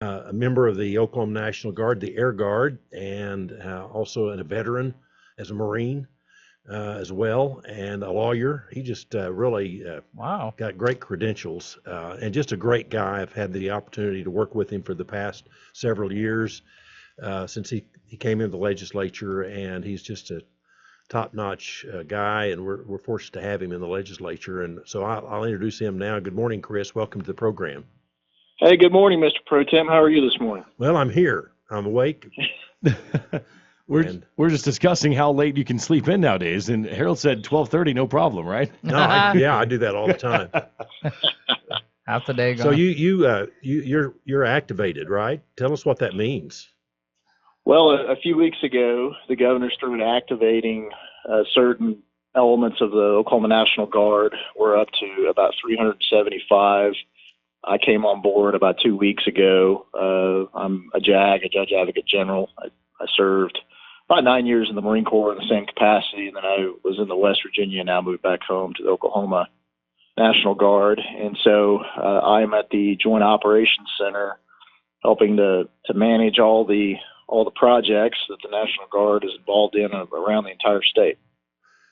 a member of the Oklahoma National Guard, the Air Guard, and also a veteran as a Marine as well, and a lawyer. He just really Wow. got great credentials and just a great guy. I've had the opportunity to work with him for the past several years since he came into the legislature, and he's just a top-notch guy, and we're fortunate to have him in the legislature. And so I'll introduce him now. Good morning, Chris. Welcome to the program. Hey, good morning, Mr. Pro Tem. How are you this morning? Well, I'm here. I'm awake. We're just discussing how late you can sleep in nowadays, and Harold said 12:30, no problem, right? No, I do that all the time. Half the day gone. So you're activated, right? Tell us what that means. Well, a few weeks ago, the governor started activating certain elements of the Oklahoma National Guard. We're up to about 375. I came on board about 2 weeks ago. I'm a JAG, a Judge Advocate General. I served about 9 years in the Marine Corps in the same capacity, and then I was in the West Virginia and now moved back home to the Oklahoma National Guard. And so I'm at the Joint Operations Center helping to manage all the projects that the National Guard is involved in around the entire state.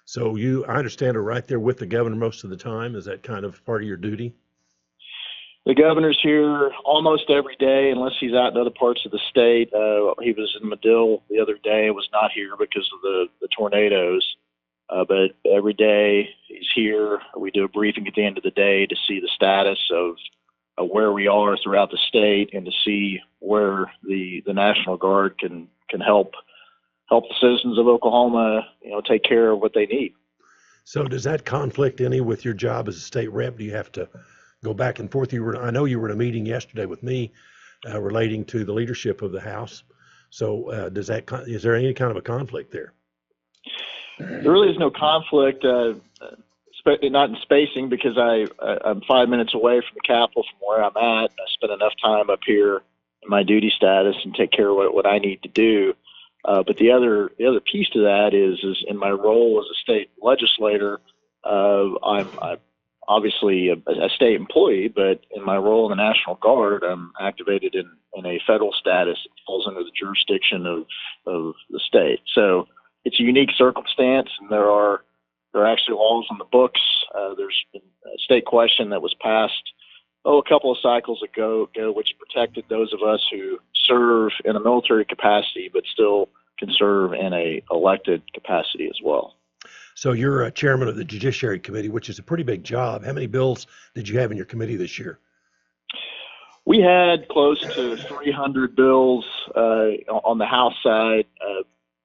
So I understand, are right there with the governor most of the time. Is that kind of part of your duty? The governor's here almost every day, unless he's out in other parts of the state. He was in Medill the other day, was not here because of the tornadoes. But every day he's here. We do a briefing at the end of the day to see the status of where we are throughout the state and to see where the National Guard can help the citizens of Oklahoma, take care of what they need. So does that conflict any with your job as a state rep? Do you have to go back and forth? I know you were in a meeting yesterday with me relating to the leadership of the House. So is there any kind of a conflict there? There really is no conflict, not in spacing, because I'm 5 minutes away from the Capitol from where I'm at. I spend enough time up here in my duty status and take care of what I need to do. But the other piece to that is in my role as a state legislator, I'm obviously a state employee, but in my role in the National Guard, I'm activated in a federal status that falls under the jurisdiction of the state. So it's a unique circumstance, and there are actually laws on the books. There's been a state question that was passed a couple of cycles ago, which protected those of us who serve in a military capacity but still can serve in a elected capacity as well. So you're chairman of the Judiciary Committee, which is a pretty big job. How many bills did you have in your committee this year? We had close to 300 bills on the House side.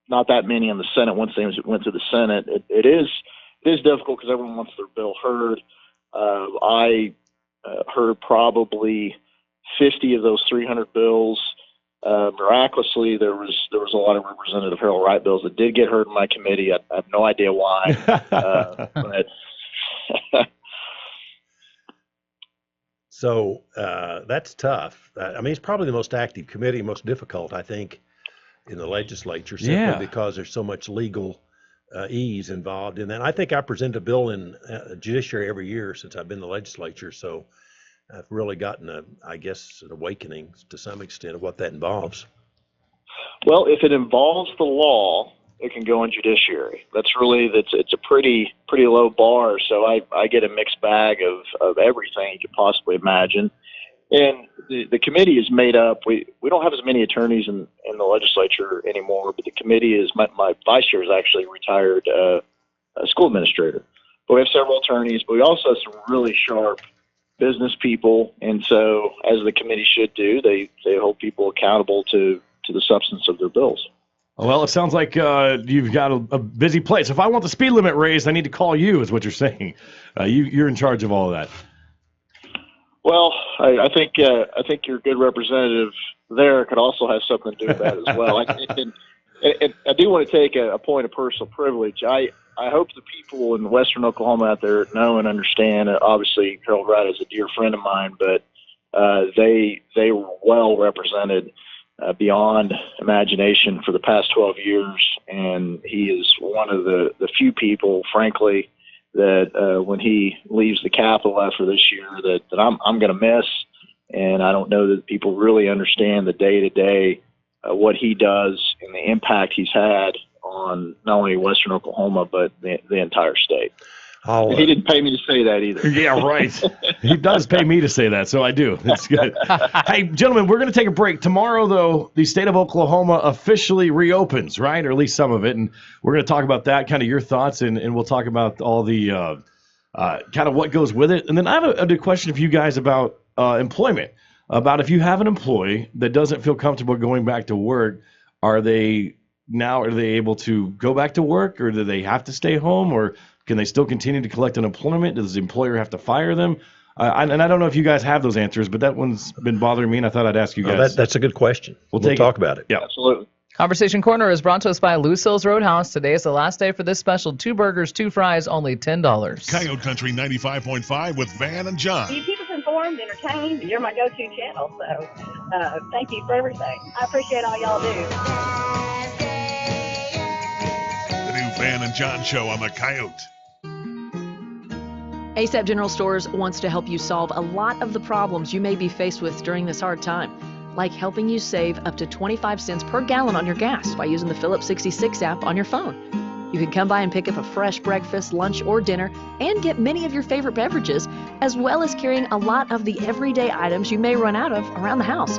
Not that many on the Senate. Once they went to the Senate, it is difficult because everyone wants their bill heard. I heard probably 50 of those 300 bills. Miraculously, there was a lot of Representative Harold Wright bills that did get heard in my committee. I have no idea why, but so that's tough. I mean, it's probably the most active committee, most difficult, I think, in the legislature, simply because there's so much legal ease involved in that. I think I present a bill in judiciary every year since I've been in the legislature, so I've really gotten an awakening to some extent of what that involves. Well, if it involves the law, it can go in judiciary. It's a pretty low bar. So I get a mixed bag of everything you could possibly imagine. And the committee is made up. We don't have as many attorneys in the legislature anymore, but the committee is my vice chair is actually a retired a school administrator. But we have several attorneys, but we also have some really sharp business people, and so as the committee should do, they hold people accountable to the substance of their bills. Well, it sounds like you've got a busy plate. So if I want the speed limit raised, I need to call you, is what you're saying. You're in charge of all of that. Well, I think your good representative there could also have something to do with that as well. And I do want to take a point of personal privilege. I hope the people in western Oklahoma out there know and understand. Obviously, Harold Wright is a dear friend of mine, but they were well represented beyond imagination for the past 12 years, and he is one of the few people, frankly, that when he leaves the Capitol after this year, that I'm going to miss. And I don't know that people really understand the day-to-day, what he does and the impact he's had on not only Western Oklahoma, but the entire state. He didn't pay me to say that either. Yeah, right. He does pay me to say that, so I do. It's good. Hey, gentlemen, we're going to take a break. Tomorrow, though, the state of Oklahoma officially reopens, right? Or at least some of it. And we're going to talk about that, kind of your thoughts, and we'll talk about all the kind of what goes with it. And then I have a question for you guys about employment, about if you have an employee that doesn't feel comfortable going back to work, are they able to go back to work, or do they have to stay home, or can they still continue to collect unemployment? Does the employer have to fire them? And I don't know if you guys have those answers, but that one's been bothering me, and I thought I'd ask you guys. That's a good question. We'll talk about it. Yeah, absolutely. Conversation Corner is brought to us by Loose Hills Roadhouse. Today is the last day for this special. 2 burgers, 2 fries, only $10. Coyote Country 95.5 with Van and John. You keep us informed, entertained. You're my go-to channel, so thank you for everything. I appreciate all y'all do. The new Van and John show on the Coyote. ASAP General Stores wants to help you solve a lot of the problems you may be faced with during this hard time, like helping you save up to 25 cents per gallon on your gas by using the Phillips 66 app on your phone. You can come by and pick up a fresh breakfast, lunch, or dinner and get many of your favorite beverages, as well as carrying a lot of the everyday items you may run out of around the house.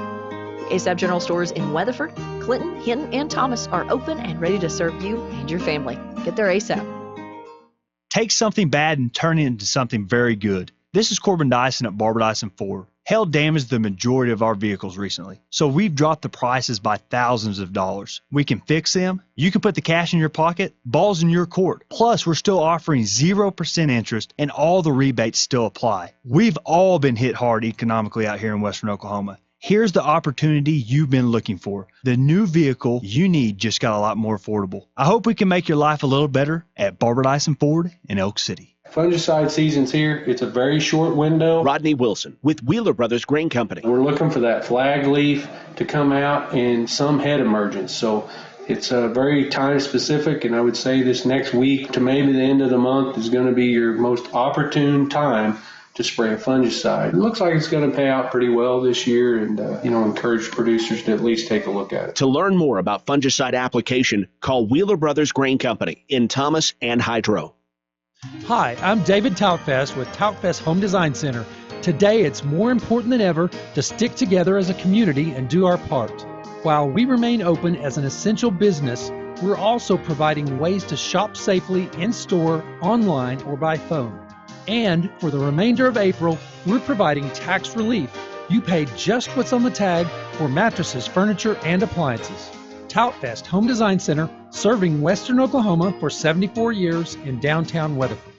ASAP General Stores in Weatherford, Clinton, Hinton, and Thomas are open and ready to serve you and your family. Get there ASAP. Take something bad and turn it into something very good. This is Corbin Dyson at Barber Dyson Ford. Hail damaged the majority of our vehicles recently, so we've dropped the prices by thousands of dollars. We can fix them. You can put the cash in your pocket. Ball's in your court. Plus, we're still offering 0% interest and all the rebates still apply. We've all been hit hard economically out here in Western Oklahoma. Here's the opportunity you've been looking for. The new vehicle you need just got a lot more affordable. I hope we can make your life a little better at Barber Dyson Ford in Elk City. Fungicide season's here. It's a very short window. Rodney Wilson with Wheeler Brothers Grain Company. We're looking for that flag leaf to come out and some head emergence. So it's very time specific, and I would say this next week to maybe the end of the month is going to be your most opportune time to spray a fungicide. It looks like it's going to pay out pretty well this year, and encourage producers to at least take a look at it. To learn more about fungicide application, call Wheeler Brothers Grain Company in Thomas and Hydro. Hi, I'm David Tautfest with Tautfest Home Design Center. Today it's more important than ever to stick together as a community and do our part. While we remain open as an essential business, we're also providing ways to shop safely in store, online, or by phone. And for the remainder of April, we're providing tax relief. You pay just what's on the tag for mattresses, furniture, and appliances. Tautfest Home Design Center, serving Western Oklahoma for 74 years in downtown Weatherford.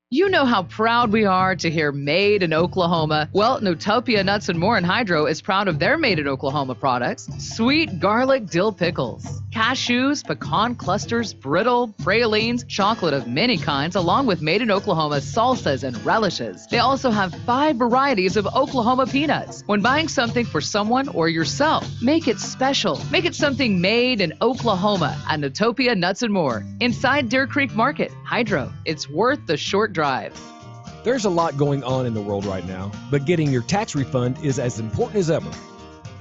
You know how proud we are to hear Made in Oklahoma. Well, Notopia Nuts and More in Hydro is proud of their Made in Oklahoma products. Sweet garlic dill pickles, cashews, pecan clusters, brittle, pralines, chocolate of many kinds, along with Made in Oklahoma salsas and relishes. They also have 5 varieties of Oklahoma peanuts. When buying something for someone or yourself, make it special. Make it something made in Oklahoma at Notopia Nuts and More. Inside Deer Creek Market, Hydro. It's worth the short drive. There's a lot going on in the world right now, but getting your tax refund is as important as ever.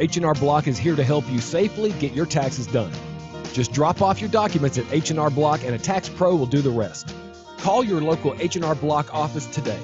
H&R Block is here to help you safely get your taxes done. Just drop off your documents at H&R Block and a tax pro will do the rest. Call your local H&R Block office today.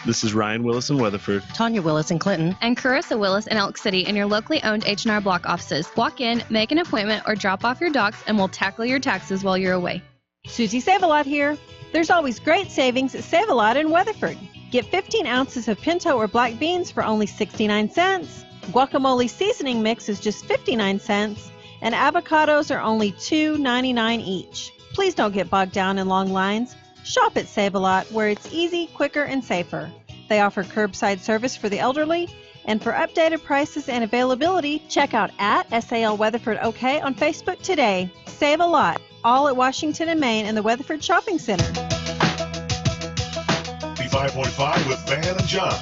This is Ryan Willis in Weatherford, Tanya Willis in Clinton, and Carissa Willis in Elk City in your locally owned H&R Block offices. Walk in, make an appointment, or drop off your docs and we'll tackle your taxes while you're away. Susie Save-A-Lot here. There's always great savings at Save-A-Lot in Weatherford. Get 15 ounces of pinto or black beans for only 69 cents. Guacamole seasoning mix is just 59 cents. And avocados are only $2.99 each. Please don't get bogged down in long lines. Shop at Save-A-Lot where it's easy, quicker, and safer. They offer curbside service for the elderly. And for updated prices and availability, check out at SAL Weatherford OK on Facebook today. Save-A-Lot. All at Washington and Main in the Weatherford Shopping Center. 95.5 with Van and John.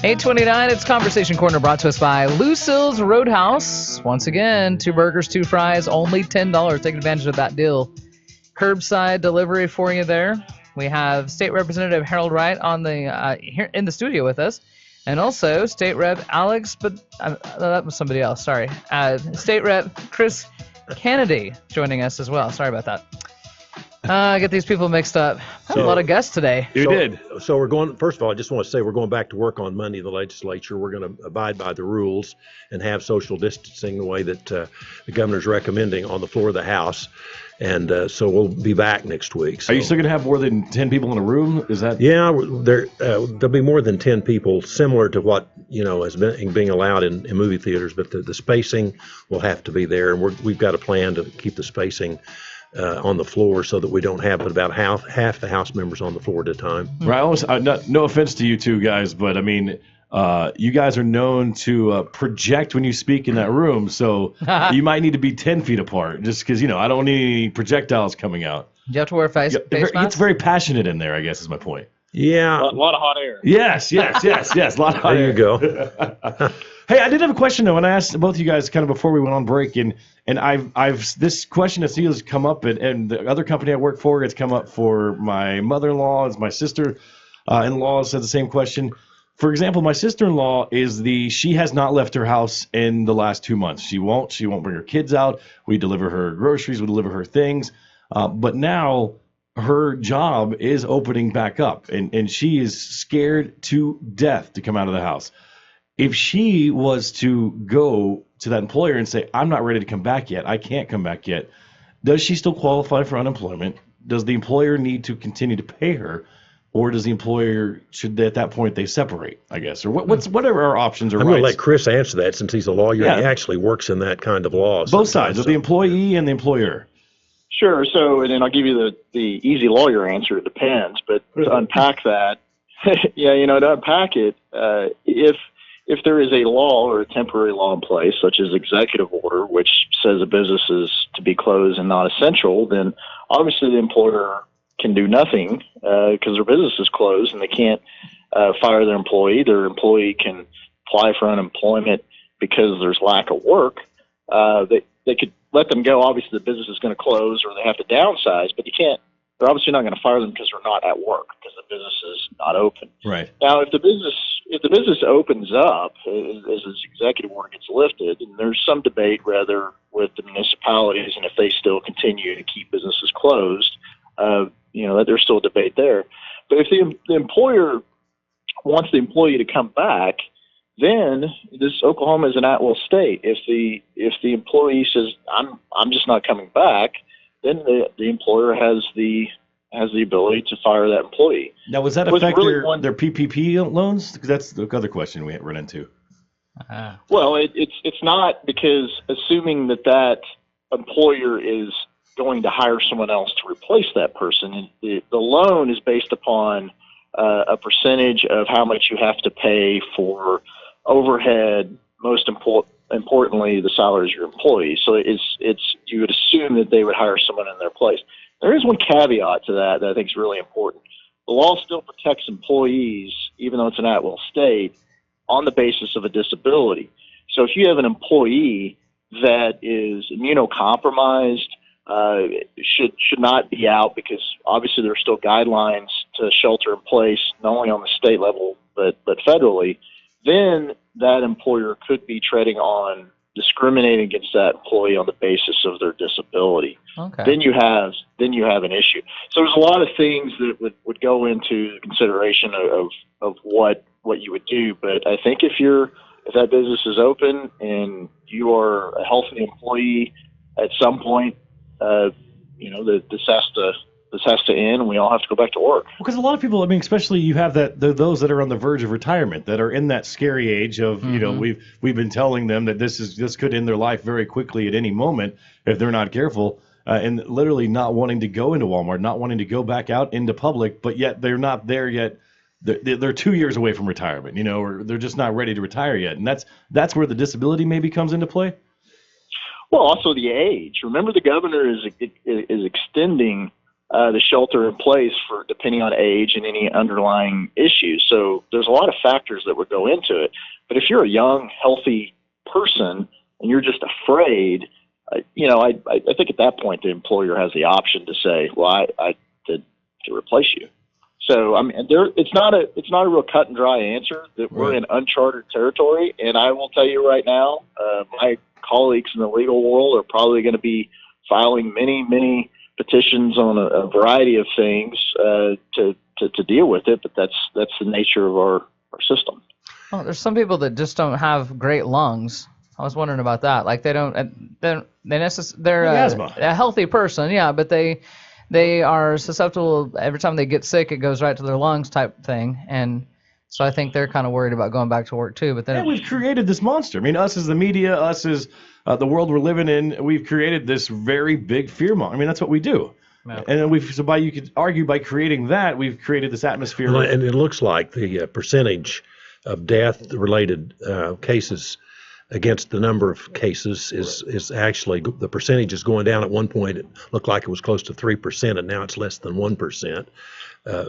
8:29, it's Conversation Corner brought to us by Loose Hills Roadhouse. Once again, 2 burgers, 2 fries, only $10. Take advantage of that deal. Curbside delivery for you there. We have State Representative Harold Wright on the here in the studio with us. And also, State Rep Alex, but that was somebody else, sorry. State Rep Chris Kennedy joining us as well. Sorry about that. I get these people mixed up. A lot of guests today. So we're going, first of all, I just want to say we're going back to work on Monday in the legislature. We're going to abide by the rules and have social distancing the way that the governor's recommending on the floor of the House. And so we'll be back next week. So. Are you still going to have more than 10 people in a room? Is that? Yeah, there'll be more than 10 people, similar to what, has been being allowed in movie theaters, but the spacing will have to be there. And we've got a plan to keep the spacing on the floor so that we don't have but about half the House members on the floor at a time. Right. No offense to you two guys, but I mean, you guys are known to project when you speak in that room, so you might need to be 10 feet apart just because, I don't need any projectiles coming out. You have to wear face masks? It's very passionate in there, I guess is my point. Yeah. A lot of hot air. Yes. A lot of hot air. There you go. Hey, I did have a question though, and I asked both of you guys kind of before we went on break, and I've this question has come up, and the other company I work for, it's come up for my mother-in-law, it's my sister-in-law said the same question. For example, my sister-in-law she has not left her house in the last 2 months. She won't bring her kids out. We deliver her groceries, we deliver her things, but now her job is opening back up, and she is scared to death to come out of the house. If she was to go to that employer and say, I'm not ready to come back yet, I can't come back yet, does she still qualify for unemployment? Does the employer need to continue to pay her? Or does the employer, should at that point they separate, I guess? Or what are our options or I'm rights? going to let Chris answer that since he's a lawyer. Yeah. He actually works in that kind of law. Both sides, of the employee and the employer. Sure. So, and then I'll give you the easy lawyer answer. It depends. But to unpack that, to unpack it, if there is a law or a temporary law in place, such as executive order, which says a business is to be closed and not essential, then obviously the employer can do nothing because their business is closed and they can't fire their employee. Their employee can apply for unemployment because there's lack of work. They could let them go. Obviously, the business is going to close or they have to downsize, but they're obviously not going to fire them because they're not at work because the business is not open. Right. Now, if the business opens up as this executive order gets lifted, and there's some debate rather with the municipalities and if they still continue to keep businesses closed, there's still a debate there. But if the employer wants the employee to come back, then Oklahoma is an at-will state. If the employee says I'm just not coming back, then the employer has the ability to fire that employee. Now, was that affect their PPP loans? Because that's the other question we run into. Well, it's not, because assuming that employer is going to hire someone else to replace that person, the loan is based upon a percentage of how much you have to pay for overhead, most importantly, the salaries of your employees. So you would assume that they would hire someone in their place. There is one caveat to that I think is really important. The law still protects employees, even though it's an at-will state, on the basis of a disability. So if you have an employee that is immunocompromised, should not be out, because obviously there are still guidelines to shelter in place, not only on the state level but federally, then that employer could be treading on discriminating against that employee on the basis of their disability. Okay. Then you have an issue. So there's a lot of things that would go into consideration of what you would do. But I think if that business is open and you are a healthy employee, at some point, this has to end, and we all have to go back to work. Because a lot of people, I mean, especially you have those that are on the verge of retirement, that are in that scary age of, we've been telling them that this could end their life very quickly at any moment if they're not careful, and literally not wanting to go into Walmart, not wanting to go back out into public, but yet they're not there yet. They're 2 years away from retirement, or they're just not ready to retire yet, and that's where the disability maybe comes into play. Well, also the age. Remember, the governor is extending the shelter in place for depending on age and any underlying issues. So there's a lot of factors that would go into it. But if you're a young, healthy person and you're just afraid, I think at that point the employer has the option to say, well, I to replace you. So I mean, it's not a real cut and dry answer. That we're in uncharted territory, and I will tell you right now, my colleagues in the legal world are probably going to be filing many petitions on a variety of things to deal with it. But that's the nature of our system. Well, there's some people that just don't have great lungs. I was wondering about that. Like they're asthma. A healthy person, yeah, but they are susceptible. Every time they get sick, it goes right to their lungs type thing. And so I think they're kind of worried about going back to work too. But then we've created this monster. I mean, us as the media, us as the world we're living in, we've created this very big fear monster. I mean, that's what we do. Yeah. And then you could argue by creating that, we've created this atmosphere. Well, and it looks like the percentage of death-related cases against the number of cases is actually, the percentage is going down. At one point it looked like it was close to 3%, and now it's less than 1%,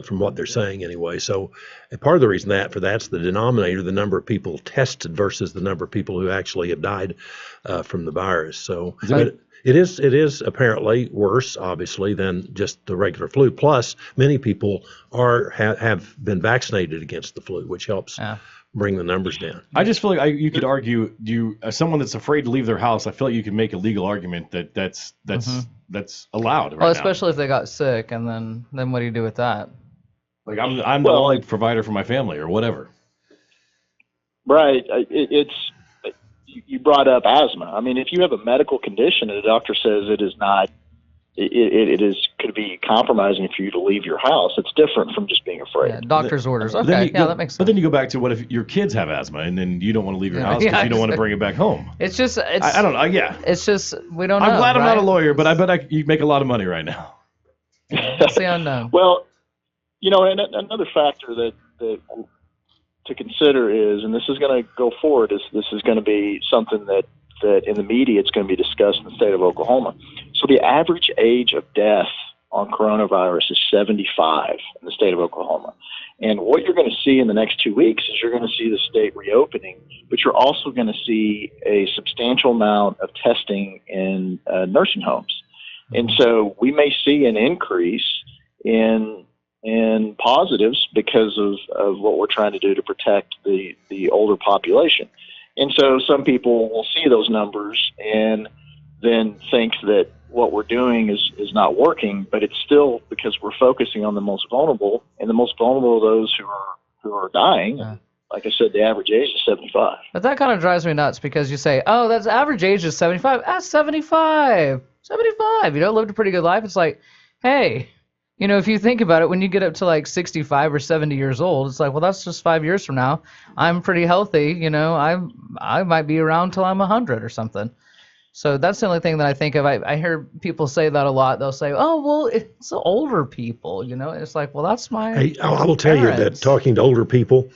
from what they're saying anyway. So part of the reason for that's the denominator, the number of people tested versus the number of people who actually have died from the virus. So it is apparently worse, obviously, than just the regular flu. Plus, many people have been vaccinated against the flu, which helps bring the numbers down. I just feel like you could argue, as someone that's afraid to leave their house, I feel like you could make a legal argument that's allowed. Right well, especially if they got sick, and then what do you do with that? Like I'm the only provider for my family, or whatever. Right. You brought up asthma. I mean, if you have a medical condition and a doctor says it is not, could be compromising for you to leave your house, it's different from just being afraid. Yeah, doctor's orders. Okay, that makes sense. But then you go back to, what if your kids have asthma and then you don't want to leave your house because you don't want to bring it back home? It's just, I don't know. Yeah. It's just, we don't know. I'm glad I'm not a lawyer, but I bet you make a lot of money right now. It's the unknown. Well, and another factor that to consider is, and this is going to go forward, this is going to be something that in the media it's going to be discussed in the state of Oklahoma. So the average age of death on coronavirus is 75 in the state of Oklahoma. And what you're going to see in the next 2 weeks is you're going to see the state reopening, but you're also going to see a substantial amount of testing in nursing homes. And so we may see an increase in positives because of what we're trying to do to protect the older population. And so some people will see those numbers and then think that what we're doing is not working, but it's still because we're focusing on the most vulnerable, and the most vulnerable are those who are dying. Yeah. Like I said, the average age is 75. But that kind of drives me nuts, because you say, oh, that's average age is 75. That's 75. 75. Lived a pretty good life. It's like, hey, if you think about it, when you get up to like 65 or 70 years old, it's like, well, that's just 5 years from now. I'm pretty healthy. I might be around till I'm 100 or something. So that's the only thing that I think of. I hear people say that a lot. They'll say, oh, well, it's older people, It's like, well, that's my I will tell you that talking to older people,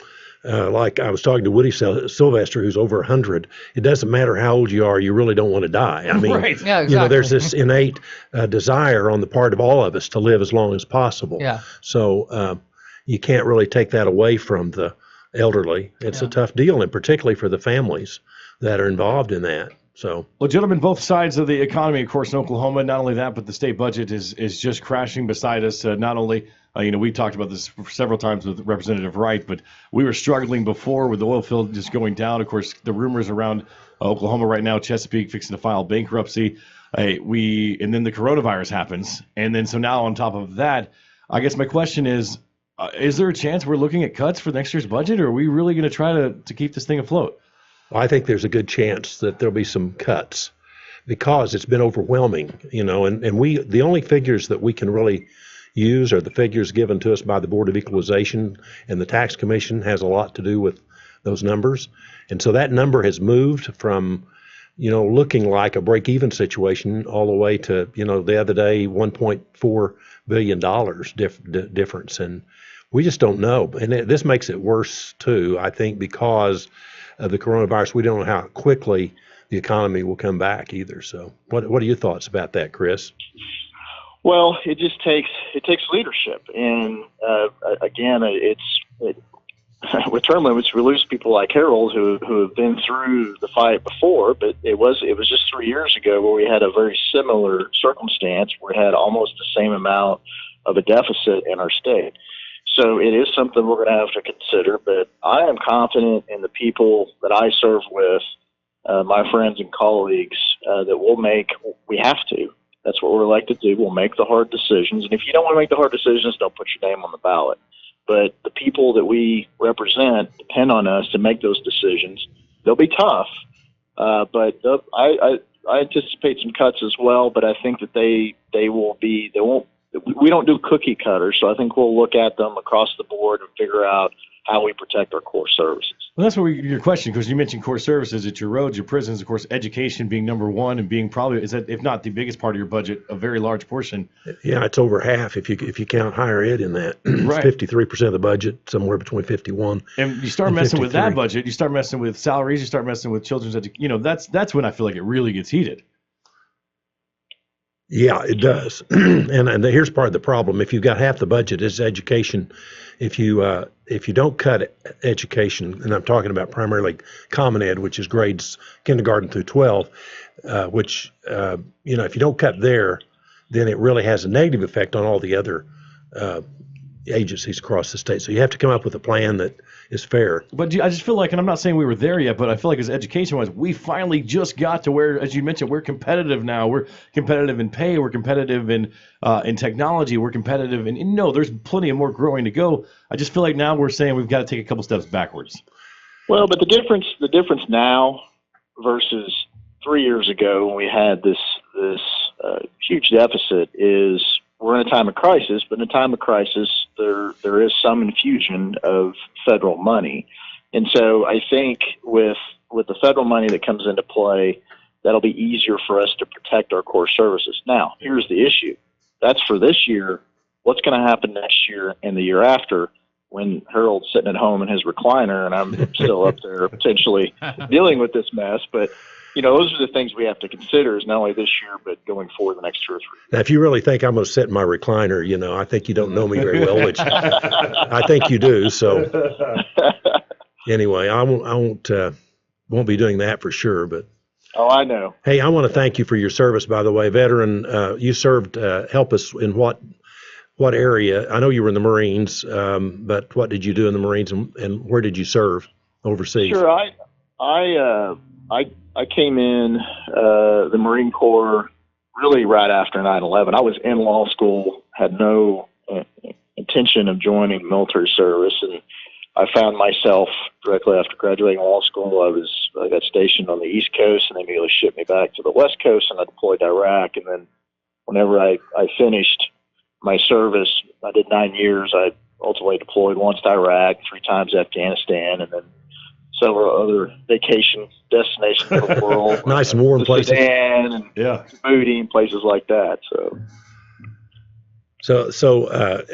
like I was talking to Woody Sylvester, who's over 100, it doesn't matter how old you are, you really don't want to die. I mean, right. Yeah, exactly. There's this innate desire on the part of all of us to live as long as possible. Yeah. So you can't really take that away from the elderly. It's a tough deal, and particularly for the families that are involved in that. So, well, gentlemen, both sides of the economy, of course, in Oklahoma. Not only that, but the state budget is just crashing beside us. Not only, we talked about this several times with Representative Wright, but we were struggling before with the oil field just going down. Of course, the rumors around Oklahoma right now, Chesapeake fixing to file bankruptcy. And then the coronavirus happens, and then so now on top of that, I guess my question is there a chance we're looking at cuts for next year's budget, or are we really going to try to keep this thing afloat? I think there's a good chance that there'll be some cuts, because it's been overwhelming, and the only figures that we can really use are the figures given to us by the Board of Equalization, and the Tax Commission has a lot to do with those numbers. And so that number has moved from, looking like a break-even situation all the way to, the other day, $1.4 billion difference. And we just don't know. And this makes it worse, too, I think, because of the coronavirus. We don't know how quickly the economy will come back either. So what are your thoughts about that, Chris? Well, it takes leadership. And again, with term limits, we lose people like Harold who have been through the fight before, but it was just 3 years ago where we had a very similar circumstance where we had almost the same amount of a deficit in our state. So it is something we're going to have to consider, but I am confident in the people that I serve with, my friends and colleagues, that we have to. That's what we're elected to do. We'll make the hard decisions. And if you don't want to make the hard decisions, don't put your name on the ballot. But the people that we represent depend on us to make those decisions. They'll be tough, but I anticipate some cuts as well, but I think that they won't, we don't do cookie cutters, so I think we'll look at them across the board and figure out how we protect our core services. Well, that's your question, because you mentioned core services. It's your roads, your prisons, of course, education being number one and being probably, is that, if not the biggest part of your budget, a very large portion. Yeah, it's over half if you count higher ed in that. Right. It's 53% of the budget, somewhere between 51. And you start messing with that budget, you start messing with salaries, you start messing with children's education. That's when I feel like it really gets heated. Yeah, it does. and here's part of the problem. If you've got half the budget is education, if you don't cut education, and I'm talking about primarily Common Ed, which is grades kindergarten through 12, which if you don't cut there, then it really has a negative effect on all the other agencies across the state. So you have to come up with a plan that is fair. But I just feel like, and I'm not saying we were there yet, but I feel like as education-wise, we finally just got to where, as you mentioned, we're competitive now. We're competitive in pay. We're competitive in technology. We're competitive in there's plenty of more growing to go. I just feel like now we're saying we've got to take a couple steps backwards. Well, but the difference now versus 3 years ago when we had this huge deficit is we're in a time of crisis, but in a time of crisis, there is some infusion of federal money. And so I think with the federal money that comes into play, that'll be easier for us to protect our core services. Now, here's the issue. That's for this year. What's going to happen next year and the year after when Harold's sitting at home in his recliner and I'm still up there potentially dealing with this mess? But those are the things we have to consider, is not only this year, but going forward the next 2 or 3 years. Now, if you really think I'm going to sit in my recliner, I think you don't know me very well, which I think you do. So anyway, I won't be doing that for sure. But oh, I know. Hey, I want to thank you for your service, by the way, veteran. You served. Help us in what area? I know you were in the Marines, but what did you do in the Marines, and where did you serve overseas? Sure, I came in the Marine Corps really right after 9/11. I was in law school, had no intention of joining military service, and I found myself directly after graduating law school. I got stationed on the East Coast, and they immediately shipped me back to the West Coast, and I deployed to Iraq. And then whenever I finished my service, I did 9 years. I ultimately deployed once to Iraq, 3 times to Afghanistan, and then several other vacation destinations in the world. Nice and warm places. Sudan and Djibouti and places like that. So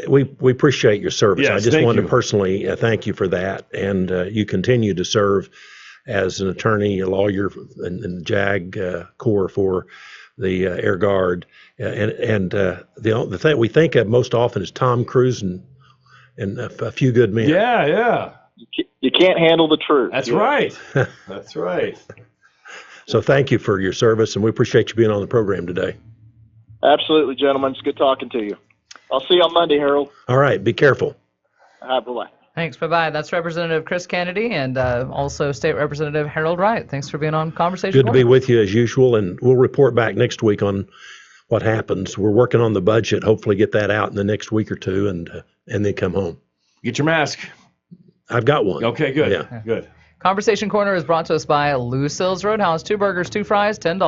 we appreciate your service. Yes, I just wanted to personally thank you for that. And you continue to serve as an attorney, a lawyer, in JAG Corps for the Air Guard. The thing we think of most often is Tom Cruise and A Few Good Men. Yeah. You can't handle the truth. That's right. That's right. So thank you for your service, and we appreciate you being on the program today. Absolutely, gentlemen. It's good talking to you. I'll see you on Monday, Harold. All right. Be careful. Bye-bye. Thanks. Bye-bye. That's Representative Chris Kennedy and also State Representative Harold Wright. Thanks for being on Conversation Good Corner. to be with you as usual, and we'll report back next week on what happens. We're working on the budget. Hopefully get that out in the next week or two, and then come home. Get your mask. I've got one. Okay, good. Yeah. Good. Conversation Corner is brought to us by Lucille's Roadhouse. 2 burgers, 2 fries, $10.